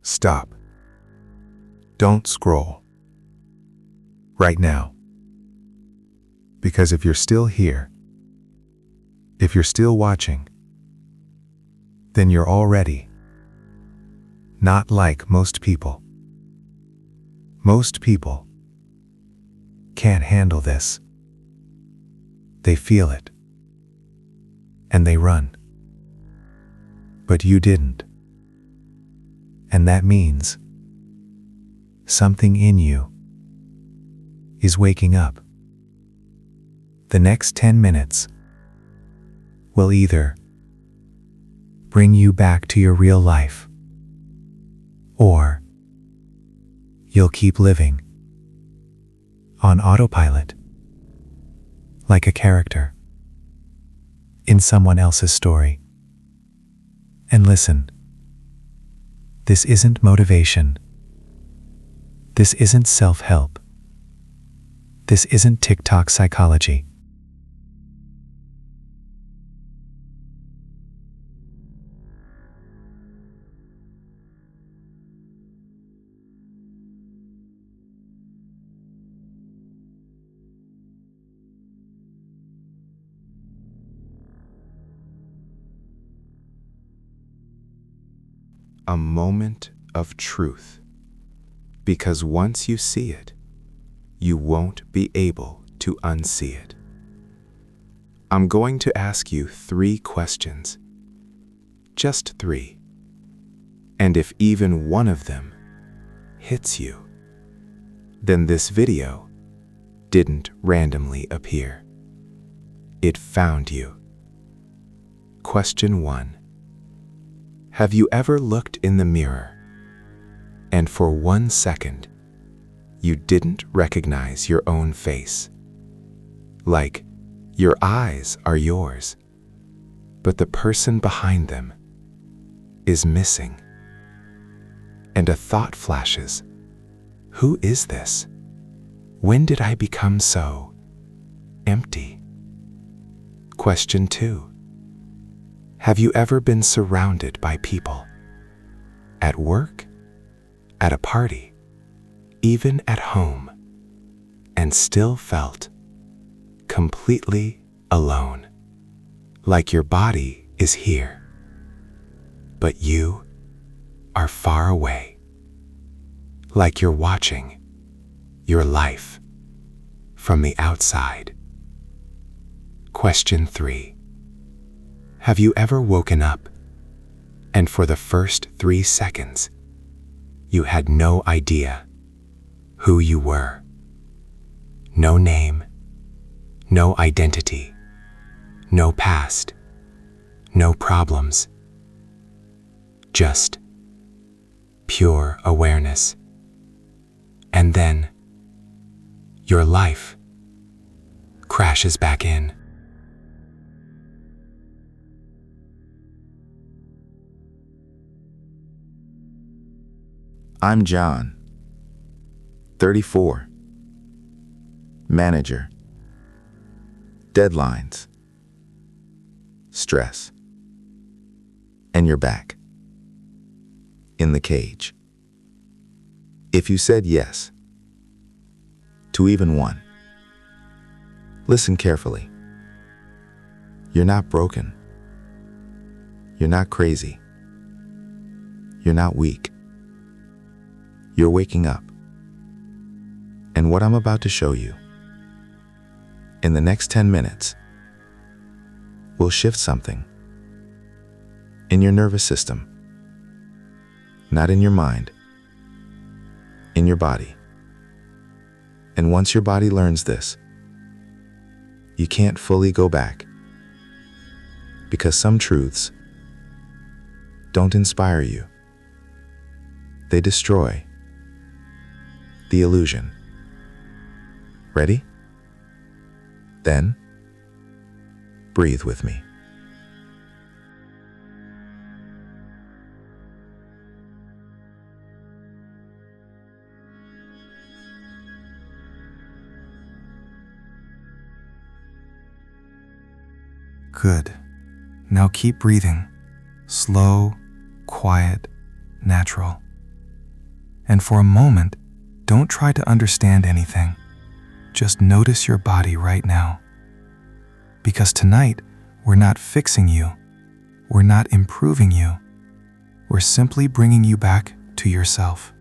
Stop. Don't scroll. Right now. Because if you're still here, if you're still watching, then you're already not like most people. Most people can't handle this. They feel it, and they run. But you didn't. And that means something in you is waking up. The next 10 minutes will either bring you back to your real life, or you'll keep living on autopilot, like a character in someone else's story. And listen, this isn't motivation. This isn't self-help. This isn't TikTok psychology. A moment of truth, because once you see it, you won't be able to unsee it. I'm going to ask you 3 questions, just 3. And if even one of them hits you, then this video didn't randomly appear. It found you. Question 1. Have you ever looked in the mirror and for 1 second you didn't recognize your own face? Like your eyes are yours, but the person behind them is missing. And a thought flashes. Who is this? When did I become so empty? Question 2. Have you ever been surrounded by people? At work, at a party, even at home, and still felt completely alone, like your body is here, but you are far away, like you're watching your life from the outside? Question 3. Have you ever woken up and for the first 3 seconds you had no idea who you were? No name, no identity, no past, no problems, just pure awareness. And then your life crashes back in. I'm John, 34, manager, deadlines, stress, and you're back, in the cage. If you said yes to even one, listen carefully. You're not broken. You're not crazy. You're not weak. You're waking up. And what I'm about to show you in the next 10 minutes will shift something in your nervous system, not in your mind, in your body. And once your body learns this, you can't fully go back, because some truths don't inspire you. They destroy the illusion. Ready? Then, breathe with me. Good. Now keep breathing. Slow, quiet, natural. And for a moment, don't try to understand anything. Just notice your body right now. Because tonight, we're not fixing you. We're not improving you. We're simply bringing you back to yourself.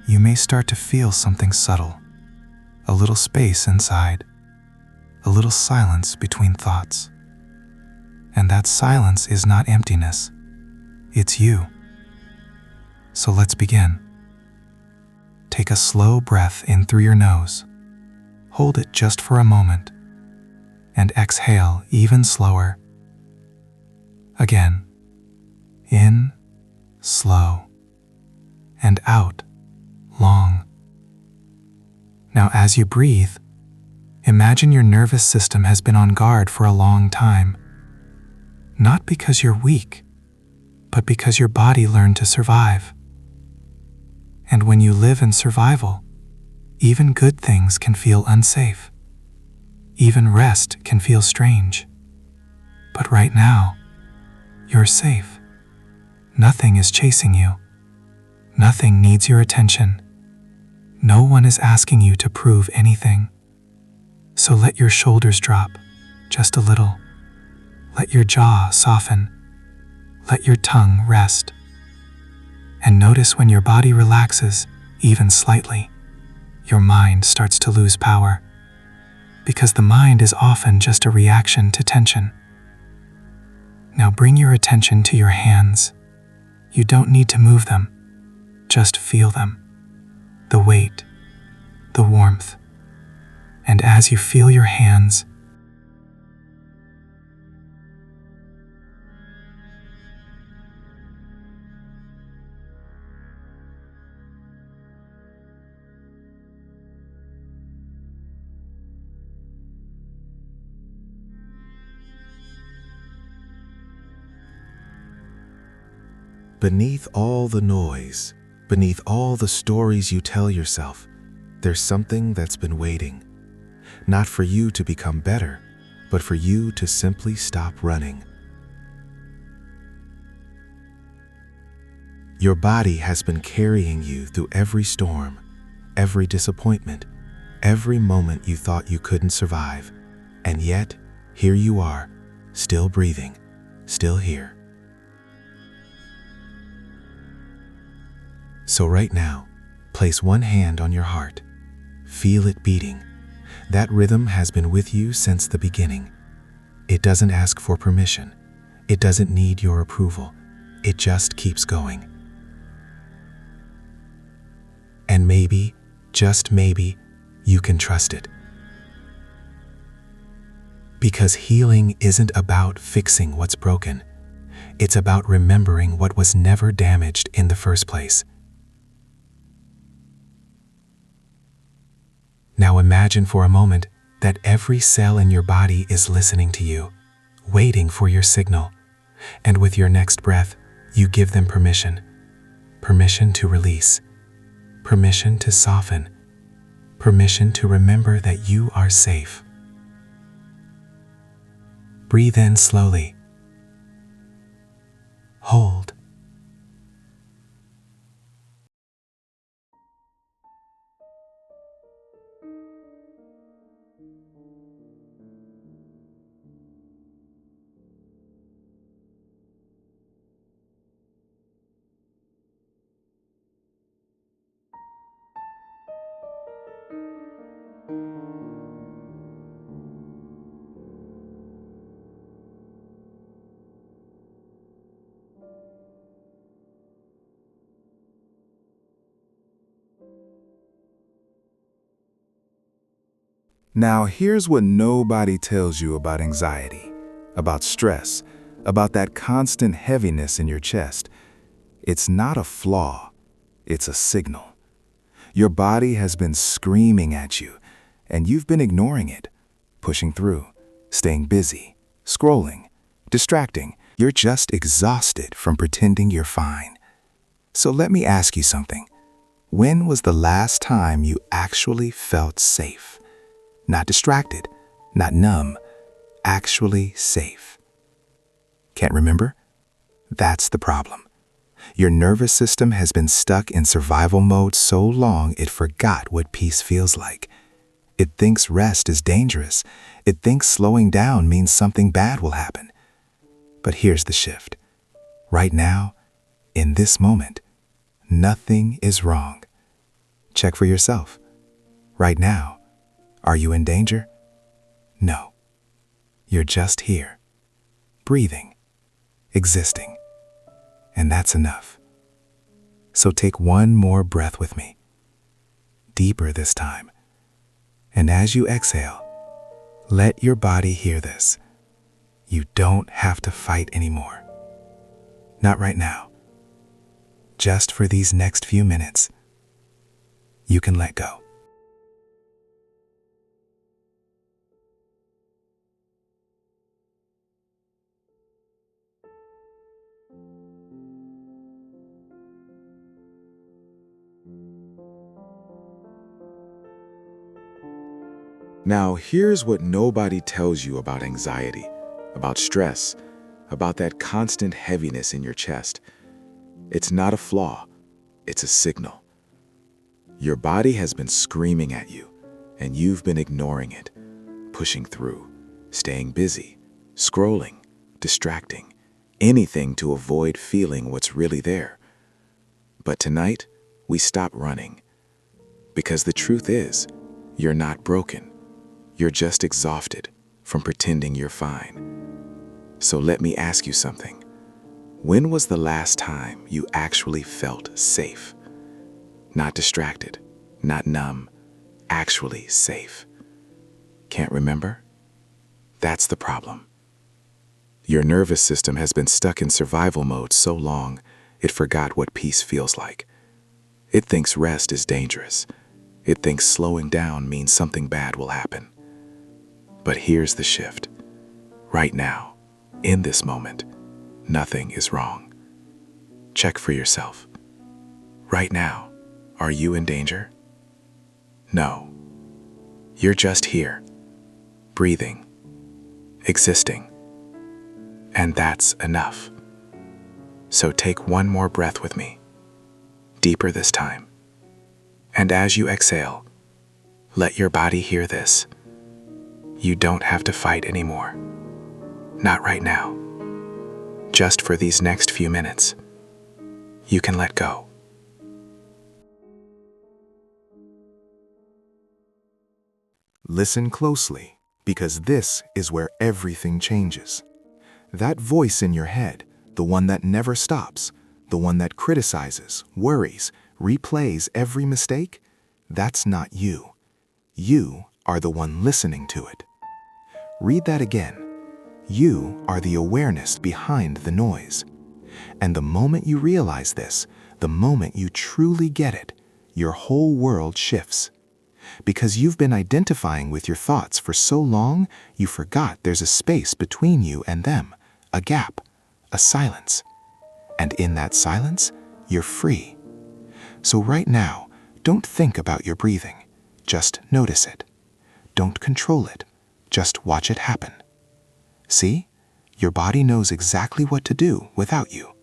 You may start to feel something subtle, a little space inside, a little silence between thoughts. And that silence is not emptiness. It's you. So let's begin. Take a slow breath in through your nose. Hold it just for a moment. And exhale even slower. Again. In, slow. And out, long. Now as you breathe, imagine your nervous system has been on guard for a long time. Not because you're weak, but because your body learned to survive. And when you live in survival, even good things can feel unsafe. Even rest can feel strange. But right now, you're safe. Nothing is chasing you. Nothing needs your attention. No one is asking you to prove anything. So let your shoulders drop, just a little. Let your jaw soften. Let your tongue rest. And notice when your body relaxes, even slightly, your mind starts to lose power. Because the mind is often just a reaction to tension. Now bring your attention to your hands. You don't need to move them. Just feel them. The weight, the warmth. And as you feel your hands, beneath all the noise, beneath all the stories you tell yourself, there's something that's been waiting. Not for you to become better, but for you to simply stop running. Your body has been carrying you through every storm, every disappointment, every moment you thought you couldn't survive. And yet, here you are, still breathing, still here. So right now, place one hand on your heart. Feel it beating. That rhythm has been with you since the beginning. It doesn't ask for permission. It doesn't need your approval. It just keeps going. And maybe, just maybe, you can trust it. Because healing isn't about fixing what's broken. It's about remembering what was never damaged in the first place. Now imagine for a moment that every cell in your body is listening to you, waiting for your signal. And with your next breath, you give them permission. Permission to release. Permission to soften. Permission to remember that you are safe. Breathe in slowly. Hold. Now here's what nobody tells you about anxiety, about stress, about that constant heaviness in your chest. It's not a flaw, it's a signal. Your body has been screaming at you, and you've been ignoring it, pushing through, staying busy, scrolling, distracting. You're just exhausted from pretending you're fine. So let me ask you something. When was the last time you actually felt safe? Not distracted, not numb, actually safe. Can't remember? That's the problem. Your nervous system has been stuck in survival mode so long it forgot what peace feels like. It thinks rest is dangerous. It thinks slowing down means something bad will happen. But here's the shift. Right now, in this moment, nothing is wrong. Check for yourself. Right now, are you in danger? No. You're just here, breathing, existing. And that's enough. So take one more breath with me, deeper this time. And as you exhale, let your body hear this. You don't have to fight anymore. Not right now. Just for these next few minutes, you can let go. Now, here's what nobody tells you about anxiety, about stress, about that constant heaviness in your chest. It's not a flaw, it's a signal. Your body has been screaming at you, and you've been ignoring it, pushing through, staying busy, scrolling, distracting, anything to avoid feeling what's really there. But tonight, we stop running. Because the truth is, you're not broken. You're just exhausted from pretending you're fine. So let me ask you something. When was the last time you actually felt safe? Not distracted, not numb, actually safe. Can't remember? That's the problem. Your nervous system has been stuck in survival mode so long, it forgot what peace feels like. It thinks rest is dangerous. It thinks slowing down means something bad will happen. But here's the shift. Right now, in this moment, nothing is wrong. Check for yourself. Right now, are you in danger? No. You're just here, breathing, existing. And that's enough. So take one more breath with me, deeper this time. And as you exhale, let your body hear this. You don't have to fight anymore. Not right now. Just for these next few minutes, you can let go. Listen closely, because this is where everything changes. That voice in your head, the one that never stops, the one that criticizes, worries, replays every mistake, that's not you. You are the one listening to it. Read that again. You are the awareness behind the noise. And the moment you realize this, the moment you truly get it, your whole world shifts. Because you've been identifying with your thoughts for so long, you forgot there's a space between you and them, a gap, a silence. And in that silence, you're free. So right now, don't think about your breathing. Just notice it. Don't control it. Just watch it happen. See? Your body knows exactly what to do without you.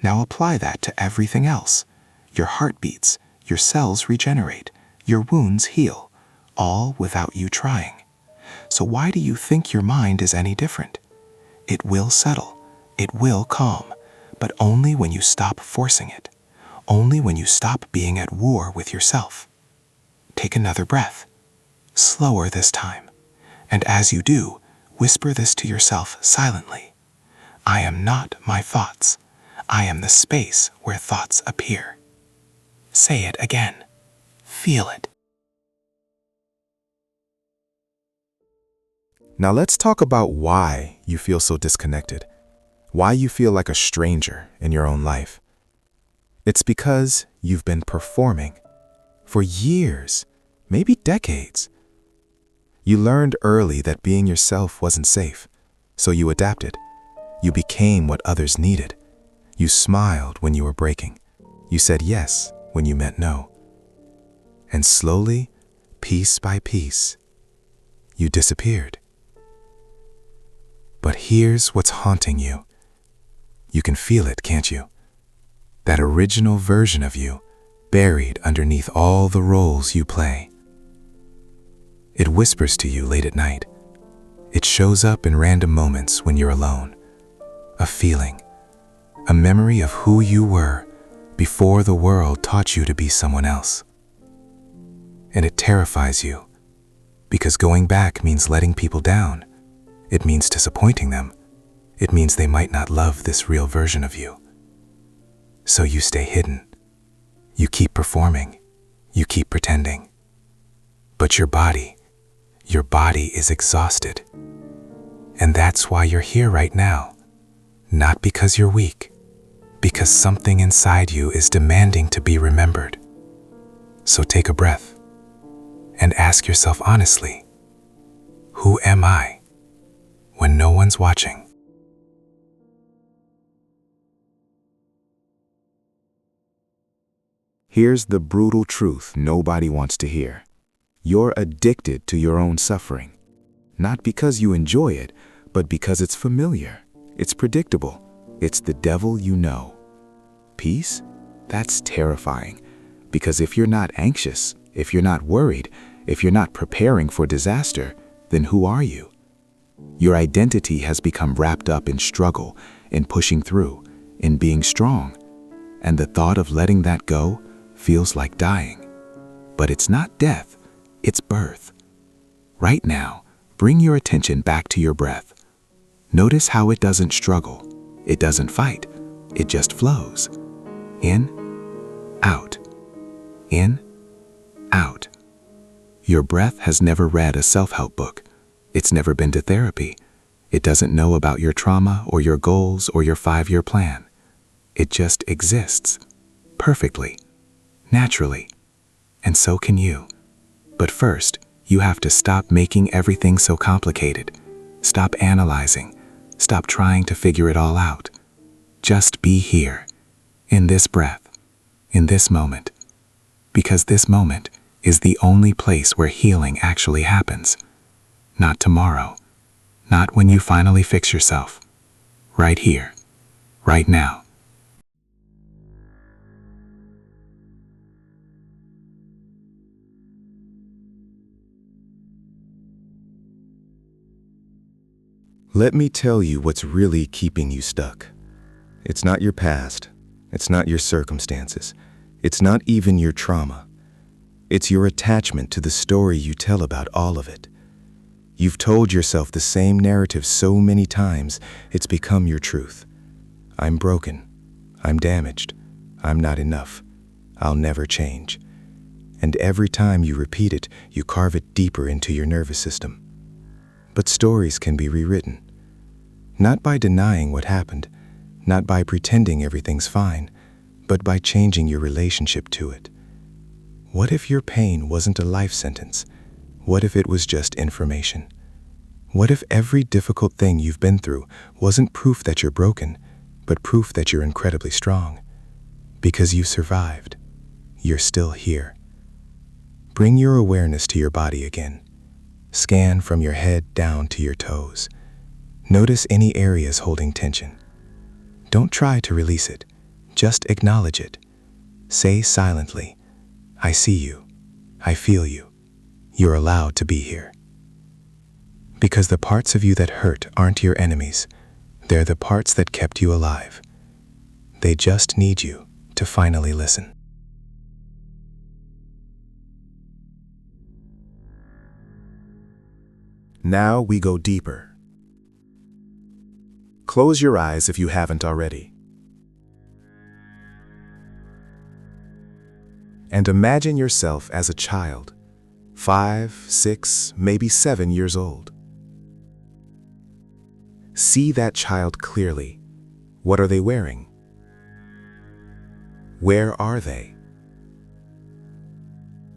Now apply that to everything else. Your heart beats, your cells regenerate, your wounds heal, all without you trying. So why do you think your mind is any different? It will settle, it will calm, but only when you stop forcing it, only when you stop being at war with yourself. Take another breath, slower this time, and as you do, whisper this to yourself silently. I am not my thoughts. I am the space where thoughts appear. Say it again. Feel it. Now let's talk about why you feel so disconnected. Why you feel like a stranger in your own life. It's because you've been performing for years, maybe decades. You learned early that being yourself wasn't safe, so you adapted. You became what others needed. You smiled when you were breaking. You said yes when you meant no. And slowly, piece by piece, you disappeared. But here's what's haunting you. You can feel it, can't you? that original version of you, buried underneath all the roles you play. It whispers to you late at night. It shows up in random moments when you're alone. A feeling, a memory of who you were before the world taught you to be someone else. And it terrifies you, because going back means letting people down. It means disappointing them. It means they might not love this real version of you. So you stay hidden. You keep performing. You keep pretending. But your body is exhausted. And that's why you're here right now. Not because you're weak, because something inside you is demanding to be remembered. So take a breath and ask yourself honestly, who am I when no one's watching? Here's the brutal truth nobody wants to hear. You're addicted to your own suffering. Not because you enjoy it, but because it's familiar. It's predictable. It's the devil you know. Peace? That's terrifying. Because if you're not anxious, if you're not worried, if you're not preparing for disaster, then who are you? Your identity has become wrapped up in struggle, in pushing through, in being strong. And the thought of letting that go feels like dying. But it's not death, it's birth. Right now, bring your attention back to your breath. Notice how it doesn't struggle, it doesn't fight, it just flows. In, out, in, out. Your breath has never read a self-help book. It's never been to therapy. It doesn't know about your trauma or your goals or your 5-year plan. It just exists, perfectly, naturally. And so can you. But first, you have to stop making everything so complicated. Stop analyzing. Stop trying to figure it all out. Just be here, in this breath, in this moment. Because this moment is the only place where healing actually happens. Not tomorrow. Not when you finally fix yourself. Right here, right now. Let me tell you what's really keeping you stuck. It's not your past. It's not your circumstances. It's not even your trauma. It's your attachment to the story you tell about all of it. You've told yourself the same narrative so many times, it's become your truth. I'm broken. I'm damaged. I'm not enough. I'll never change. And every time you repeat it, you carve it deeper into your nervous system. But stories can be rewritten. Not by denying what happened, not by pretending everything's fine, but by changing your relationship to it. What if your pain wasn't a life sentence? What if it was just information? What if every difficult thing you've been through wasn't proof that you're broken, but proof that you're incredibly strong? Because you survived. You're still here. Bring your awareness to your body again. Scan from your head down to your toes. Notice any areas holding tension. Don't try to release it. Just acknowledge it. Say silently, I see you. I feel you. You're allowed to be here. Because the parts of you that hurt aren't your enemies. They're the parts that kept you alive. They just need you to finally listen. Now we go deeper. Close your eyes if you haven't already. And imagine yourself as a child, 5, 6, maybe 7 years old. See that child clearly. What are they wearing? Where are they?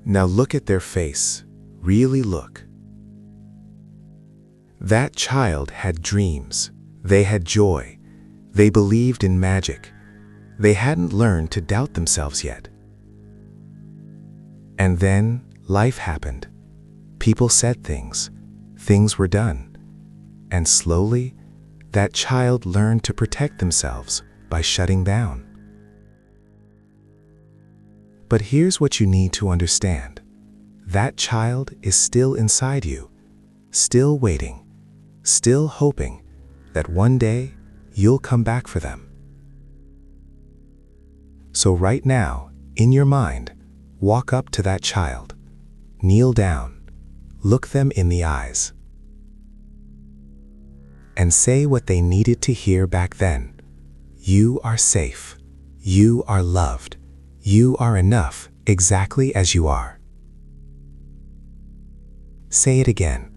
Now look at their face. Really look. That child had dreams. They had joy. They believed in magic. They hadn't learned to doubt themselves yet. And then life happened. People said things. Things were done. And slowly, that child learned to protect themselves by shutting down. But here's what you need to understand. That child is still inside you, still waiting, still hoping that one day you'll come back for them. So right now, in your mind, walk up to that child, kneel down, look them in the eyes, and say what they needed to hear back then. You are safe. You are loved. You are enough exactly as you are. Say it again.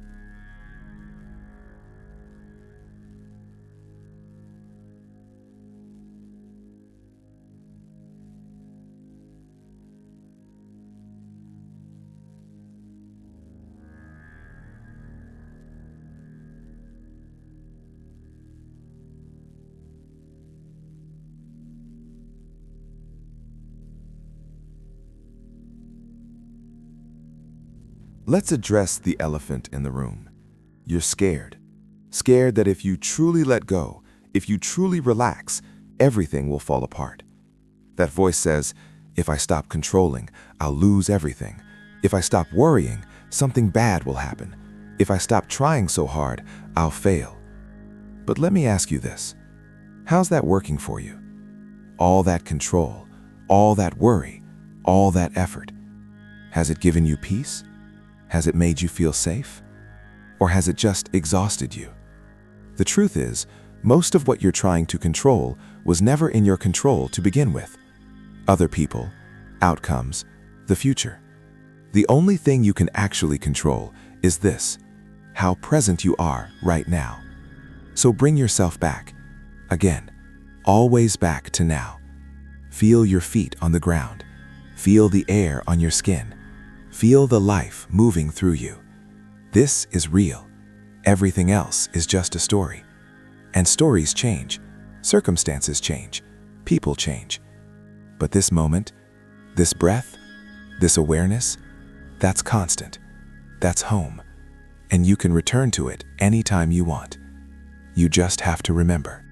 Let's address the elephant in the room. You're scared. Scared that if you truly let go, if you truly relax, everything will fall apart. That voice says, if I stop controlling, I'll lose everything. If I stop worrying, something bad will happen. If I stop trying so hard, I'll fail. But let me ask you this. How's that working for you? All that control, all that worry, all that effort. Has it given you peace? Has it made you feel safe? Or has it just exhausted you? The truth is, most of what you're trying to control was never in your control to begin with. Other people, outcomes, the future. The only thing you can actually control is this, how present you are right now. So bring yourself back. Again, always back to now. Feel your feet on the ground. Feel the air on your skin. Feel the life moving through you. This is real. Everything else is just a story. And stories change, circumstances change, people change. But this moment, this breath, this awareness, that's constant. That's home. And you can return to it anytime you want. You just have to remember.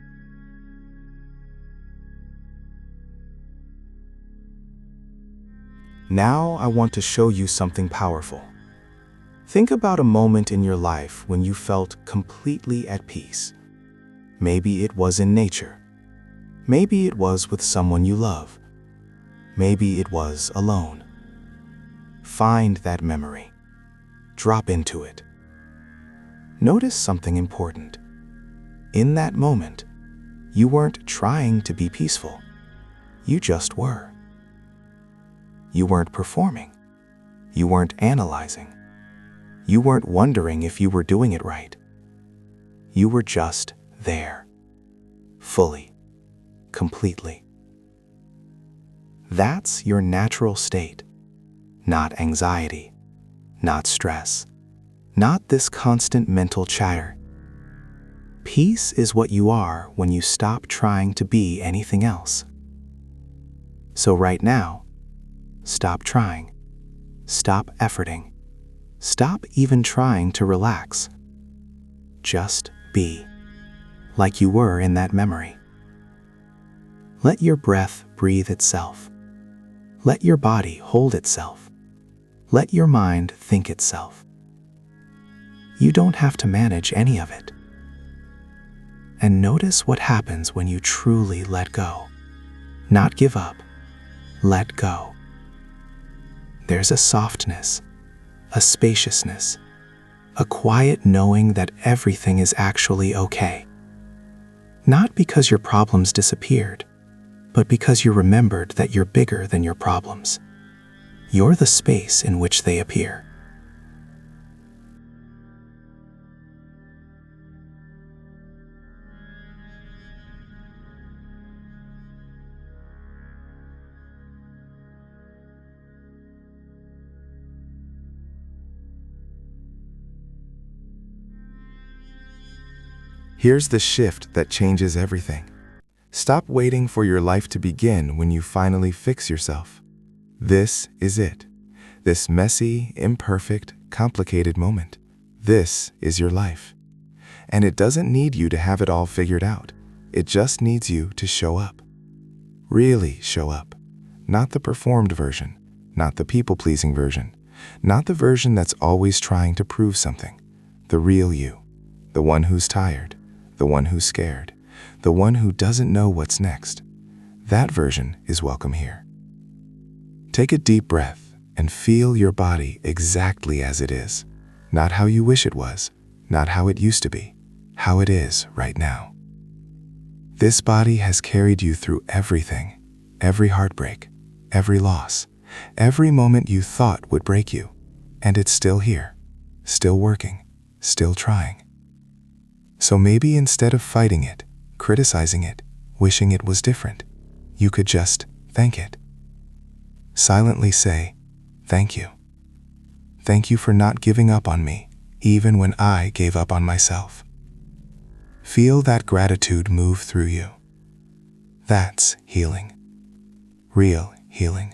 Now I want to show you something powerful. Think about a moment in your life when you felt completely at peace. Maybe it was in nature. Maybe it was with someone you love. Maybe it was alone. Find that memory. Drop into it. Notice something important. In that moment, you weren't trying to be peaceful. You just were. You weren't performing. You weren't analyzing. You weren't wondering if you were doing it right. You were just there. Fully. Completely. That's your natural state. Not anxiety. Not stress. Not this constant mental chatter. Peace is what you are when you stop trying to be anything else. So right now, stop trying. Stop efforting. Stop even trying to relax. Just be, like you were in that memory. Let your breath breathe itself. Let your body hold itself. Let your mind think itself. You don't have to manage any of it. And notice what happens when you truly let go. Not give up. Let go. There's a softness, a spaciousness, a quiet knowing that everything is actually okay. Not because your problems disappeared, but because you remembered that you're bigger than your problems. You're the space in which they appear. Here's the shift that changes everything. Stop waiting for your life to begin when you finally fix yourself. This is it. This messy, imperfect, complicated moment. This is your life. And it doesn't need you to have it all figured out. It just needs you to show up. Really show up. not the performed version, not the people-pleasing version, not the version that's always trying to prove something. The real you, the one who's tired, the one who's scared, the one who doesn't know what's next. That version is welcome here. Take a deep breath and feel your body exactly as it is. Not how you wish it was, not how it used to be, how it is right now. This body has carried you through everything, every heartbreak, every loss, every moment you thought would break you, and it's still here, still working, still trying. So maybe instead of fighting it, criticizing it, wishing it was different, you could just thank it. Silently say, "Thank you. Thank you for not giving up on me, even when I gave up on myself." Feel that gratitude move through you. That's healing. Real healing.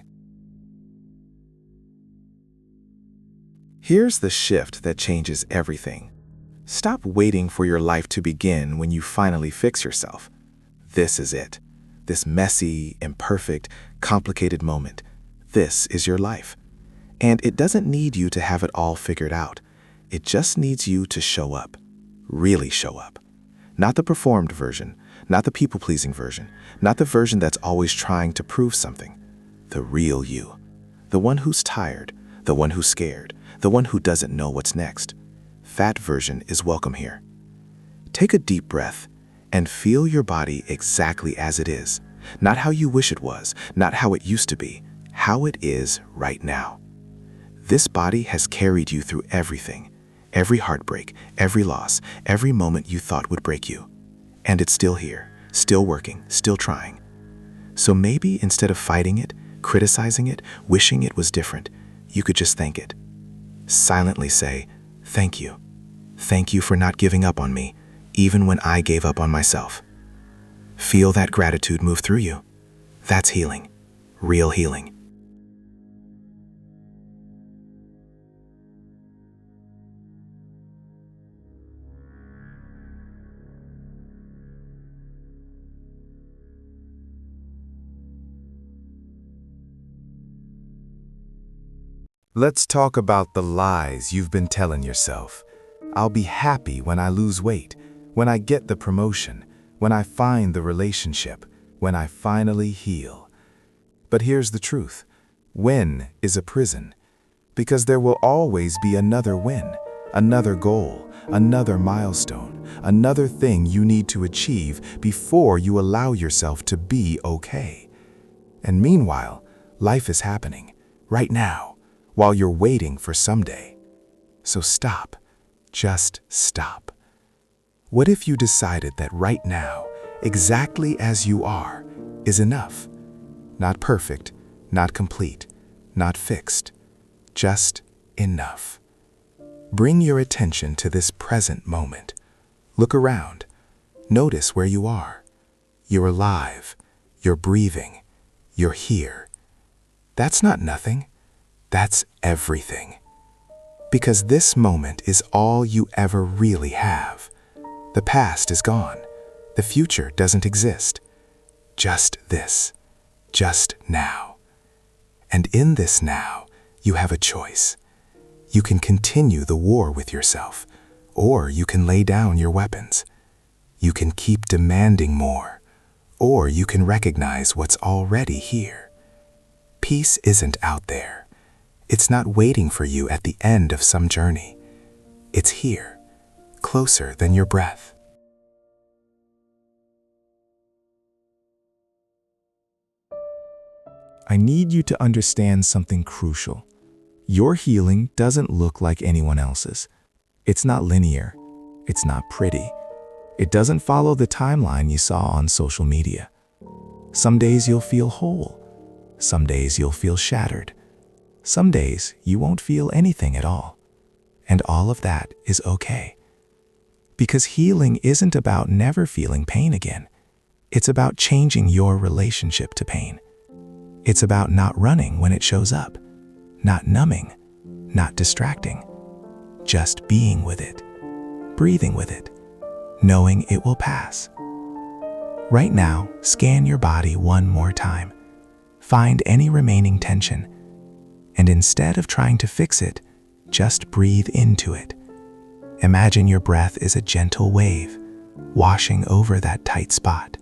Here's the shift that changes everything. Stop waiting for your life to begin when you finally fix yourself. This is it. This messy, imperfect, complicated moment. This is your life. And it doesn't need you to have it all figured out. It just needs you to show up. Really show up. Not the performed version, not the people-pleasing version, not the version that's always trying to prove something. The real you. The one who's tired, the one who's scared, the one who doesn't know what's next. That version is welcome here. Take a deep breath and feel your body exactly as it is. Not how you wish it was, not how it used to be, how it is right now. This body has carried you through everything. Every heartbreak, every loss, every moment you thought would break you. And it's still here, still working, still trying. So maybe instead of fighting it, criticizing it, wishing it was different, you could just thank it. Silently say, "Thank you. Thank you for not giving up on me, even when I gave up on myself." Feel that gratitude move through you. That's healing. Real healing. Let's talk about the lies you've been telling yourself. I'll be happy when I lose weight, when I get the promotion, when I find the relationship, when I finally heal. But here's the truth. When is a prison. Because there will always be another win, another goal, another milestone, another thing you need to achieve before you allow yourself to be okay. And meanwhile, life is happening, right now, while you're waiting for someday. So stop. Just stop. What if you decided that right now, exactly as you are, is enough? Not perfect, not complete, not fixed, just enough. Bring your attention to this present moment. Look around. Notice where you are. You're alive. You're breathing. You're here. That's not nothing. That's everything. Because this moment is all you ever really have. The past is gone. The future doesn't exist. Just this. Just now. And in this now, you have a choice. You can continue the war with yourself, or you can lay down your weapons. You can keep demanding more, or you can recognize what's already here. Peace isn't out there. It's not waiting for you at the end of some journey. It's here, closer than your breath. I need you to understand something crucial. Your healing doesn't look like anyone else's. It's not linear. It's not pretty. It doesn't follow the timeline you saw on social media. Some days you'll feel whole. Some days you'll feel shattered. Some days you won't feel anything at all. And all of that is okay. Because healing isn't about never feeling pain again. It's about changing your relationship to pain. It's about not running when it shows up, not numbing, not distracting, just being with it, breathing with it, knowing it will pass. Right now, scan your body one more time. Find any remaining tension, and instead of trying to fix it, just breathe into it. Imagine your breath is a gentle wave, washing over that tight spot.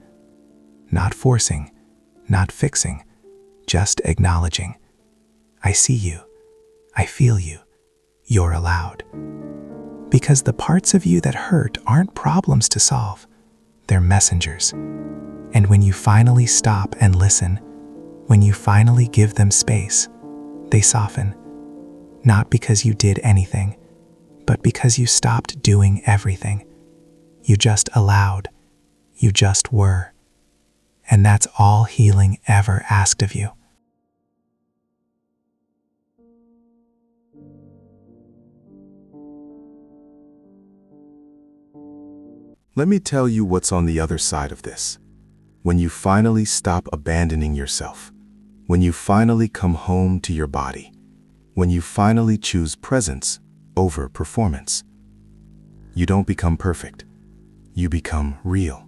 Not forcing, not fixing, just acknowledging. I see you. I feel you. You're allowed. Because the parts of you that hurt aren't problems to solve. They're messengers. And when you finally stop and listen, when you finally give them space, they soften. Not because you did anything, but because you stopped doing everything. You just allowed. You just were. And that's all healing ever asked of you. Let me tell you what's on the other side of this. When you finally stop abandoning yourself, when you finally come home to your body, when you finally choose presence over performance, you don't become perfect. You become real.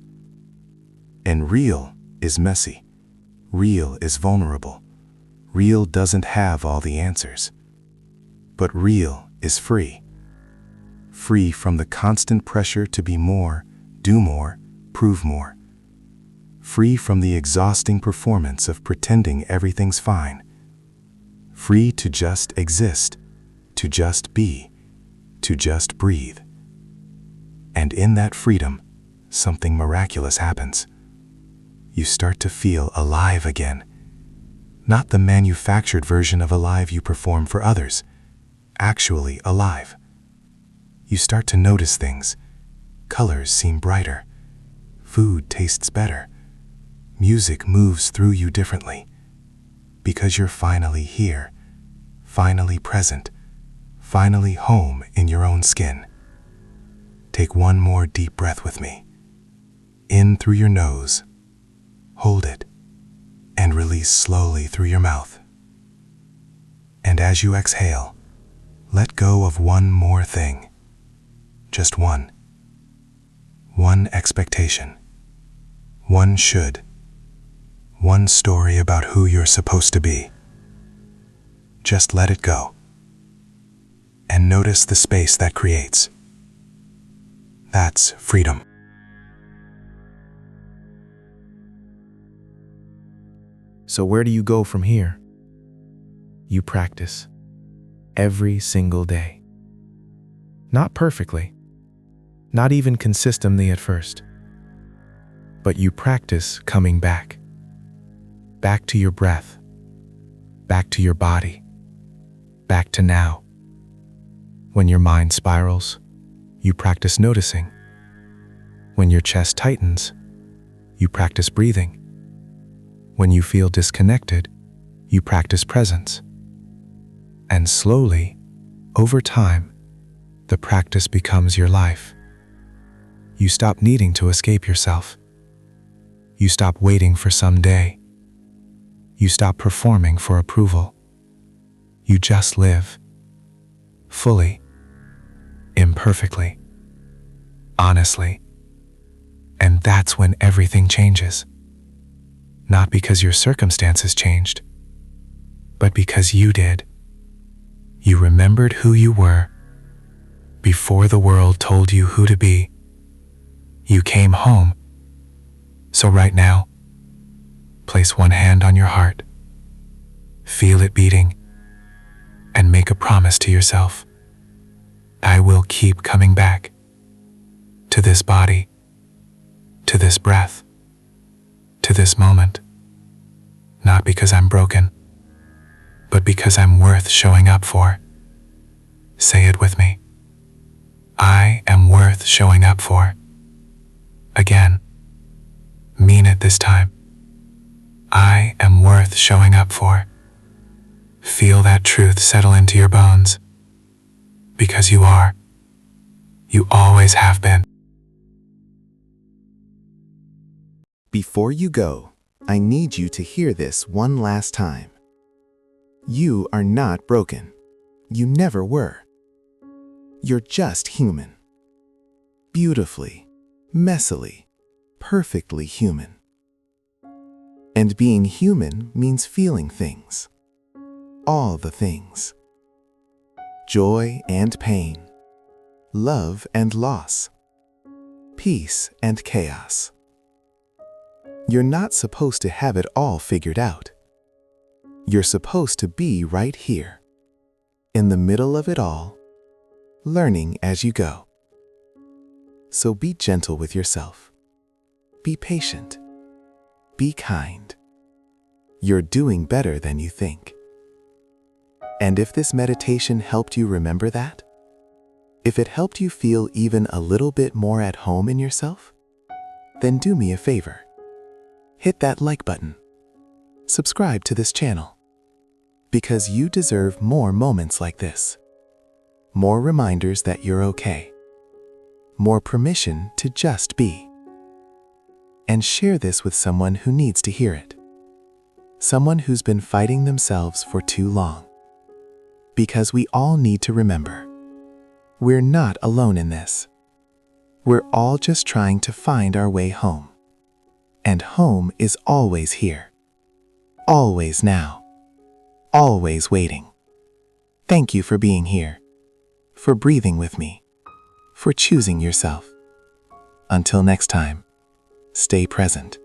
And real is messy. Real is vulnerable. Real doesn't have all the answers. But real is free. Free from the constant pressure to be more, do more, prove more. Free from the exhausting performance of pretending everything's fine. Free to just exist, to just be, to just breathe. And in that freedom, something miraculous happens. You start to feel alive again. Not the manufactured version of alive you perform for others, actually alive. You start to notice things. Colors seem brighter. Food tastes better. Music moves through you differently. Because you're finally here, finally present, finally home in your own skin. Take one more deep breath with me. In through your nose. Hold it. And release slowly through your mouth. And as you exhale, let go of one more thing. Just one. One expectation. One should. One story about who you're supposed to be. Just let it go. And notice the space that creates. That's freedom. So where do you go from here? You practice. Every single day. Not perfectly. Not even consistently at first. But you practice coming back. Back to your breath. Back to your body. Back to now. When your mind spirals, you practice noticing. When your chest tightens, you practice breathing. When you feel disconnected, you practice presence. And slowly, over time, the practice becomes your life. You stop needing to escape yourself. You stop waiting for some day. You stop performing for approval. You just live. Fully. Imperfectly. Honestly. And that's when everything changes. Not because your circumstances changed, but because you did. You remembered who you were before the world told you who to be. You came home. So right now, place one hand on your heart, feel it beating, and make a promise to yourself. I will keep coming back to this body, to this breath, to this moment, not because I'm broken, but because I'm worth showing up for. Say it with me. I am worth showing up for. Again. Mean it this time. I am worth showing up for. Feel that truth settle into your bones. Because you are. You always have been. Before you go, I need you to hear this one last time. You are not broken. You never were. You're just human. Beautifully, messily, perfectly human. And being human means feeling things. All the things. Joy and pain. Love and loss. Peace and chaos. You're not supposed to have it all figured out. You're supposed to be right here, in the middle of it all, learning as you go. So be gentle with yourself. Be patient. Be kind. You're doing better than you think. And if this meditation helped you remember that, if it helped you feel even a little bit more at home in yourself, then do me a favor. Hit that like button. Subscribe to this channel. Because you deserve more moments like this. More reminders that you're okay. More permission to just be. And share this with someone who needs to hear it. Someone who's been fighting themselves for too long. Because we all need to remember, we're not alone in this. We're all just trying to find our way home. And home is always here. Always now. Always waiting. Thank you for being here. For breathing with me. For choosing yourself. Until next time, stay present.